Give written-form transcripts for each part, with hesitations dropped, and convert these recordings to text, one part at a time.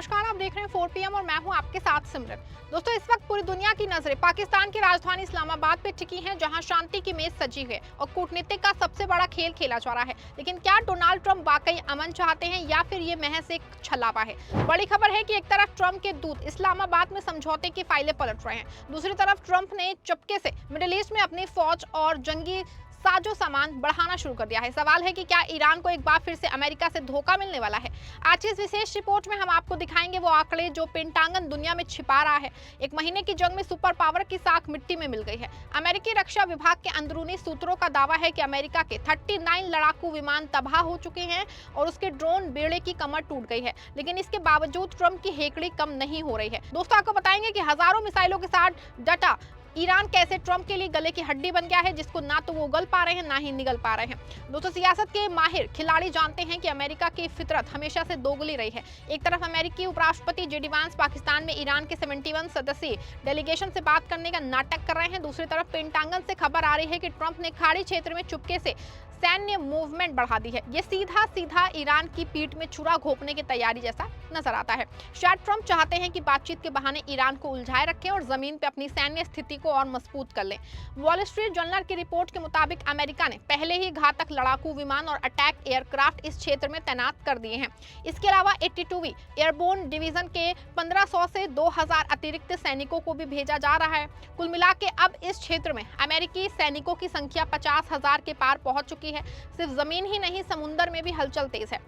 नमस्कार, आप देख रहे हैं 4 PM और मैं हूं आपके साथ सिमरन। दोस्तों, इस वक्त पूरी दुनिया की नजरें पाकिस्तान की राजधानी इस्लामाबाद पे टिकी हैं, जहां शांति की मेज सजी है और कूटनीति का सबसे बड़ा खेल खेला जा रहा है। लेकिन क्या डोनाल्ड ट्रंप वाकई अमन चाहते हैं या फिर ये महज एक छलावा है? बड़ी खबर है कि एक तरफ ट्रंप के दूत इस्लामाबाद में समझौते की फाइलें पलट रहे हैं, दूसरी तरफ ट्रंप ने चुपके से मिडिल ईस्ट में अपनी फौज और जंगी साजो सामान बढ़ाना शुरू कर दिया है। सवाल है कि क्या ईरान को एक बार फिर से अमेरिका से धोखा मिलने वाला है? आज की इस विशेष रिपोर्ट में हम आपको दिखाएंगे वो आंकड़े जो पेंटागन दुनिया में छिपा रहा है। एक महीने की जंग में सुपर पावर की साख मिट्टी में मिल गई है। अमेरिकी रक्षा विभाग के अंदरूनी सूत्रों का दावा है कि अमेरिका के 39 लड़ाकू विमान तबाह हो चुके हैं और उसके ड्रोन बेड़े की कमर टूट गई है। लेकिन इसके बावजूद ट्रंप की हेकड़ी कम नहीं हो रही है। दोस्तों, आपको बताएंगे कि हजारों मिसाइलों के साथ डटा ईरान कैसे ट्रंप के लिए गले की हड्डी बन गया है, जिसको ना तो वो उगल पा रहे हैं ना ही निगल पा रहे हैं। दोस्तों, सियासत के माहिर खिलाड़ी जानते हैं कि अमेरिका की फितरत हमेशा से दोगली रही है। एक तरफ अमेरिकी उपराष्ट्रपति जेडी वांस पाकिस्तान में ईरान के 71 सदस्यीय डेलीगेशन से बात करने का नाटक कर रहे हैं। दूसरी तरफ पेंटागन से खबर आ रही है कि ट्रंप ने खाड़ी क्षेत्र में चुपके से सैन्य मूवमेंट बढ़ा दी है। ये सीधा सीधा ईरान की पीठ में छुरा घोंपने की तैयारी जैसा नजर आता है। शायद ट्रंप चाहते हैं कि बातचीत के बहाने ईरान को उलझाए रखें और जमीन पर अपनी सैन्य स्थिति को और मजबूत कर लें। वॉल स्ट्रीट जर्नल की रिपोर्ट के मुताबिक अमेरिका ने पहले ही घातक लड़ाकू विमान और अटैक एयरक्राफ्ट इस क्षेत्र में तैनात कर दिए हैं। इसके अलावा 82वीं एयरबोर्न डिवीजन के 1500 से 2000 अतिरिक्त सैनिकों को भी भेजा जा रहा है। कुल मिला के अब इस क्षेत्र में अमेरिकी सैनिकों की संख्या 50,000 के पार पहुंच चुकी है। सिर्फ जमीन ही नहीं, समुद्र में भी हलचल तेज है।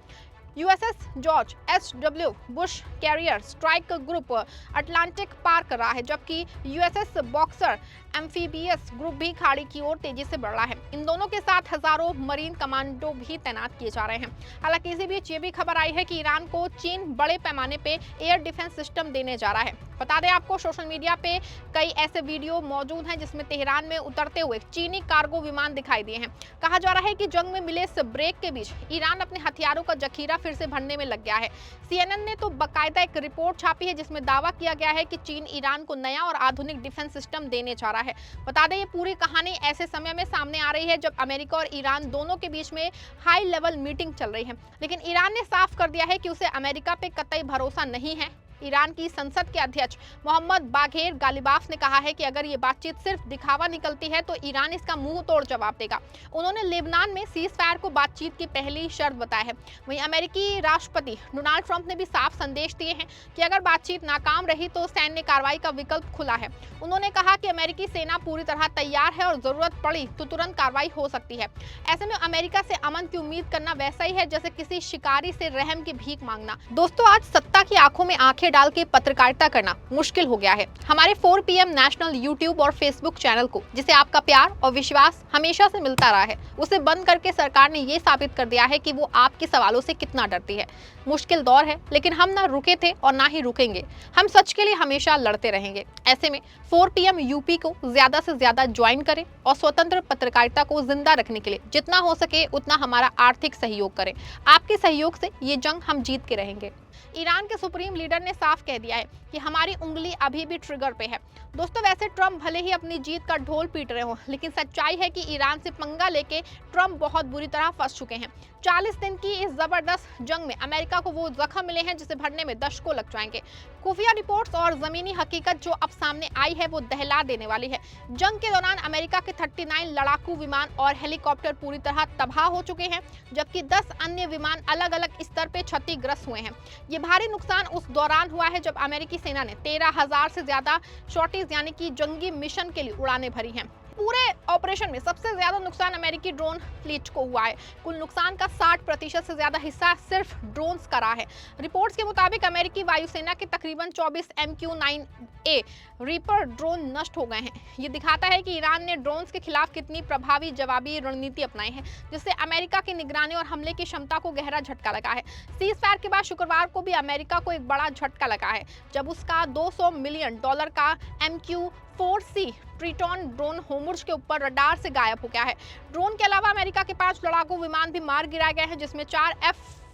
USS George H W. Bush carrier strike group Atlantic पार कर रहा है, जबकि यूएसएस बॉक्सर एम्फीबियस ग्रुप भी खाड़ी की ओर तेजी से बढ़ रहा है। इन दोनों के साथ हजारों मरीन कमांडो भी तैनात किए जा रहे हैं। हालांकि इसी बीच ये भी खबर आई है कि ईरान को चीन बड़े पैमाने पे एयर डिफेंस सिस्टम देने जा रहा है। बता दें आपको, सोशल मीडिया पे कई ऐसे वीडियो मौजूद हैं जिसमें तेहरान में उतरते हुए चीनी कार्गो विमान दिखाई दिए हैं। कहा जा रहा है कि जंग में मिले इस ब्रेक के बीच ईरान अपने हथियारों का जखीरा फिर से भरने में लग गया है। CNN ने तो बाकायदा एक रिपोर्ट छापी है जिसमें दावा किया गया है कि चीन ईरान को नया और आधुनिक डिफेंस सिस्टम देने जा रहा है। बता दें, ये पूरी कहानी ऐसे समय में सामने आ रही है जब अमेरिका और ईरान दोनों के बीच में हाई लेवल मीटिंग चल रही है। लेकिन ईरान ने साफ कर दिया है कि उसे अमेरिका पे कतई भरोसा नहीं है। ईरान की संसद के अध्यक्ष मोहम्मद बाघेर गालिबाफ ने कहा है कि अगर ये बातचीत सिर्फ दिखावा निकलती है तो ईरान इसका मुंह तोड़ जवाब देगा। उन्होंने लेबनान में सीज फायर को बातचीत की पहली शर्त बताया है। वहीं अमेरिकी राष्ट्रपति डोनाल्ड ट्रंप ने भी साफ संदेश दिए हैं कि अगर बातचीत नाकाम रही तो सैन्य कार्रवाई का विकल्प खुला है। उन्होंने कहा कि अमेरिकी सेना पूरी तरह तैयार है और जरूरत पड़ी तो तुरंत कार्रवाई हो सकती है। ऐसे में अमेरिका से अमन की उम्मीद करना वैसा ही है जैसे किसी शिकारी से रहम की भीख मांगना। दोस्तों, आज सत्ता की आंखों में आंखें डाल के पत्रकारिता करना मुश्किल हो गया है। हमारे 4 PM नेशनल यूट्यूब और फेसबुक चैनल को, जिसे आपका प्यार और विश्वास हमेशा से मिलता रहा है, उसे बंद करके सरकार ने ये साबित कर दिया है कि वो आपके सवालों से कितना डरती है। मुश्किल दौर है, लेकिन हम ना रुके थे और ना ही रुकेंगे। हम सच के लिए हमेशा लड़ते रहेंगे। ऐसे में 4 PM यूपी को ज्यादा से ज्यादा ज्वाइन करें और स्वतंत्र पत्रकारिता को जिंदा रखने के लिए जितना हो सके उतना हमारा आर्थिक सहयोग करें। आपके सहयोग से ये जंग हम जीत के रहेंगे। ईरान के सुप्रीम लीडर ने साफ कह दिया है कि हमारी उंगली अभी भी ट्रिगर पे है। दोस्तों, वैसे ट्रंप भले ही अपनी जीत का ढोल पीट रहे हो, लेकिन सच्चाई है कि ईरान से पंगा लेके ट्रंप बहुत बुरी तरह फंस चुके हैं। 40 दिन की इस जबरदस्त जंग में अमेरिका को वो जख्म मिले हैं जिसे भरने में दशकों लग जाएंगे। खुफिया रिपोर्ट्स और जमीनी हकीकत जो अब सामने आई है वो दहला देने वाली है। जंग के दौरान अमेरिका के 39 लड़ाकू विमान और हेलीकॉप्टर पूरी तरह तबाह हो चुके हैं, जबकि 10 अन्य विमान अलग अलग स्तर पे क्षतिग्रस्त हुए हैं। ये भारी नुकसान उस दौरान हुआ है जब अमेरिकी सेना ने 13,000 से ज्यादा शॉर्टीज यानी कि जंगी मिशन के लिए उड़ानें भरी हैं। पूरे ऑपरेशन में सबसे ज्यादा नुकसान अमेरिकी ड्रोन फ्लीट को हुआ है। कुल नुकसान का 60% से ज्यादा हिस्सा सिर्फ ड्रोन्स का रहा है। रिपोर्ट्स के मुताबिक अमेरिकी वायुसेना के तकरीबन 24 MQ-9A रीपर ड्रोन नष्ट हो गए हैं। ये दिखाता है कि ईरान ने ड्रोन्स के खिलाफ कितनी प्रभावी जवाबी रणनीति अपनाई है, जिससे अमेरिका की निगरानी और हमले की क्षमता को गहरा झटका लगा है। सीज फायर के बाद शुक्रवार को भी अमेरिका को एक बड़ा झटका लगा है, जब उसका $200 मिलियन का MQ-4C ट्रिटॉन ड्रोन होर्मुज़ के ऊपर रडार से गायब हो गया है। ड्रोन के अलावा अमेरिका के 5 लड़ाकू विमान भी मार गिराए गए हैं, जिसमें 4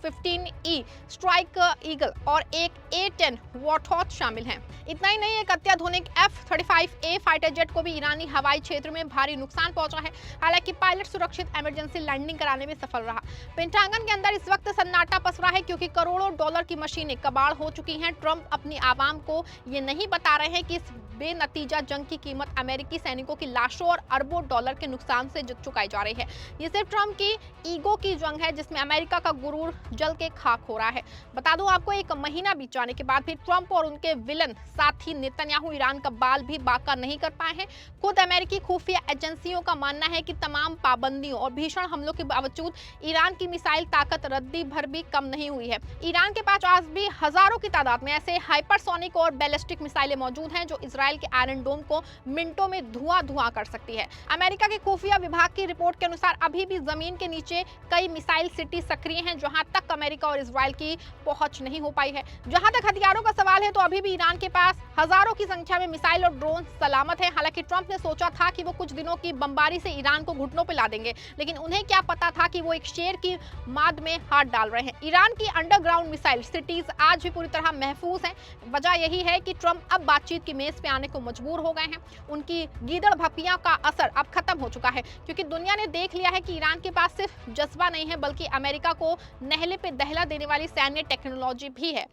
F-15E स्ट्राइक ईगल और एक A-10 वॉरथॉग शामिल हैं। इतना ही नहीं, एक अत्याधुनिक F-35A फाइटर जेट को भी ईरानी हवाई क्षेत्र में भारी नुकसान पहुंचा है। हालांकि पायलट सुरक्षित इमरजेंसी लैंडिंग कराने में सफल रहा। पेंटागन के अंदर इस वक्त सन्नाटा पसरा है क्योंकि करोड़ों डॉलर की मशीनें कबाड़ हो चुकी हैं। ट्रंप अपनी आवाम को ये नहीं बता रहे हैं कि इस बेनतीजा जंग की कीमत अमेरिकी सैनिकों की लाशों और अरबों डॉलर के नुकसान से चुकाई जा रही है। ये सिर्फ ट्रंप की ईगो की जंग है जिसमें अमेरिका का गुरूर जल के खाक हो रहा है। बता दूं आपको, एक महीना बीत जाने के बाद भी ट्रंप और उनके विलन साथी नेतन्याहू ईरान का बाल भी बांका नहीं कर पाए हैं। खुद अमेरिकी खुफिया एजेंसियों का मानना है कि तमाम पाबंदियों और भीषण हमलों के बावजूद ईरान की मिसाइल ताकत रद्दी भर भी कम नहीं हुई है। ईरान के पास आज भी हजारों की तादाद में ऐसे हाइपरसोनिक और बैलिस्टिक मिसाइलें मौजूद हैं जो इजराइल के आयरन डोम को मिनटों में धुआं कर सकती है। अमेरिका के खुफिया विभाग की रिपोर्ट के अनुसार अभी भी जमीन के नीचे कई मिसाइल सिटी सक्रिय हैं जहां तक अमेरिका और इजराइल की पहुंच नहीं हो पाई है। जहां तक हथियारों का सवाल है तो अभी भी ईरान के पास हजारों की संख्या में मिसाइल और ड्रोन सलामत है। हालांकि ट्रंप ने सोचा था कि वो कुछ दिनों की बमबारी से ईरान को घुटनों पर ला देंगे, लेकिन उन्हें क्या पता था कि वो एक शेर की माद में हाथ डाल रहे हैं। ईरान की अंडरग्राउंड मिसाइल सिटीज आज भी पूरी तरह महफूज हैं। वजह यही है कि ट्रंप अब बातचीत की मेज पे आने को मजबूर हो गए हैं। उनकी गीदड़ भपियां का असर अब खत्म हो चुका है क्योंकि दुनिया ने देख लिया है कि ईरान के पास सिर्फ जज्बा नहीं है बल्कि अमेरिका को नहले पे दहला देने वाली सैन्य टेक्नोलॉजी भी है।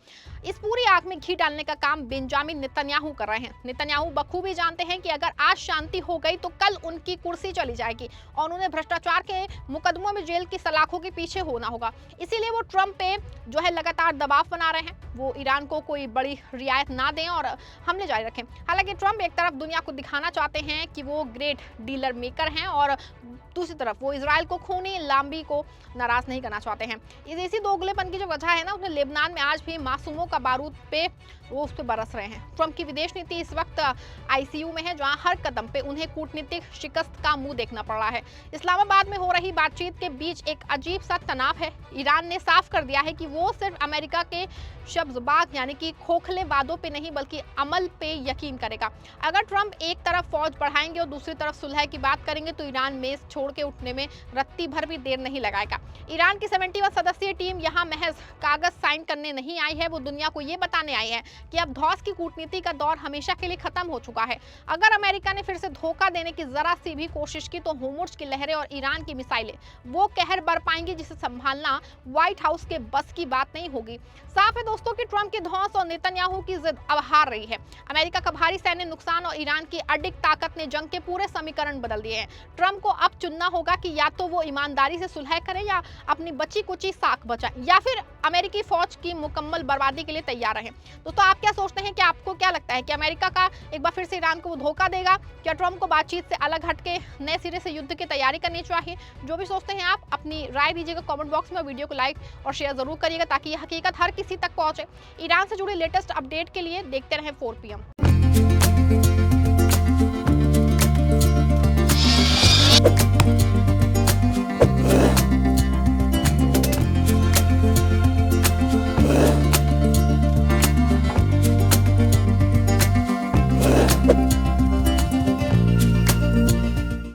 इस पूरी आग में घी डालने का काम बेंजामिन नेतन्याहू कर रहे हैं। नेतन्याहू बखूबी जानते हैं कि अगर आज शांति हो गई तो कल उनकी कुर्सी चली जाएगी और उन्हें भ्रष्टाचार के मुकदमों में जेल की सलाखों के पीछे होना होगा। इसीलिए वो ट्रंप पे जो है लगातार दबाव बना रहे हैं, वो ईरान को कोई बड़ी रियायत ना दें और हमले जारी रखें। हालांकि ट्रंप एक तरफ दुनिया को दिखाना चाहते हैं कि वो ग्रेट डीलर मेकर हैं और दूसरी तरफ वो इजराइल को खूनी लांबी को नाराज नहीं करना चाहते हैं। इसी दोगलेपन की जो वजह है ना, उसमें लेबनान में आज भी मासूमों का बारूद पे वो उस पर बरस रहे हैं। ट्रंप की विदेश नीति इस वक्त आईसीयू में है जहां हर कदम पे उन्हें कूटनीतिक शिकस्त का मुंह देखना पड़ रहा है। इस्लामाबाद में हो रही बातचीत के बीच एक अजीब सा तनाव है। ईरान ने साफ कर दिया है कि वो सिर्फ अमेरिका के शब्जबाग यानी कि खोखले वादों पे नहीं बल्कि अमल पे यकीन करेगा। अगर ट्रंप एक तरफ फौज बढ़ाएंगे और दूसरी तरफ सुलह की बात करेंगे तो ईरान मेज छोड़ के उठने में रत्ती भर भी देर नहीं लगाएगा। ईरान की 71 सदस्यीय टीम यहाँ महज कागज साइन करने नहीं आई है, वो दुनिया को ये बताने आई है कि अब धौस की कूटनीति का दौर हमेशा के लिए खत्म हो चुका है। अगर अमेरिका ने फिर से धोखा देने की जरा सी भी कोशिश की तो होर्मुज़ की लहरें और ईरान की मिसाइलें वो कहर बर पाएंगी जिसे संभालना व्हाइट हाउस के बस की बात नहीं होगी। साफ है दोस्तों कि ट्रंप की धौंस और नेतन्याहू की जिद अब हार रही है। अमेरिका का भारी सैन्य नुकसान और ईरान की अडिग ताकत ने जंग के पूरे समीकरण बदल दिए हैं। ट्रंप को अब चुनना होगा कि या तो वो ईमानदारी से सुलह करे या अपनी बची कुची साख बचाए या फिर अमेरिकी फौज की मुकम्मल बर्बादी के लिए तैयार रहे। दोस्तों आप क्या सोचते हैं कि आपको क्या लगता है कि अमेरिका का एक बार फिर से ईरान को वो धोखा देगा? क्या ट्रंप को बातचीत से अलग हटके नए सिरे से युद्ध की तैयारी करनी चाहिए? जो भी सोचते हैं आप अपनी राय दीजिएगा कमेंट बॉक्स में। वीडियो को लाइक और शेयर जरूर करिएगा ताकि यह हकीकत हर किसी तक पहुंचे। ईरान से जुड़ी लेटेस्ट अपडेट के लिए देखते रहें 4 PM।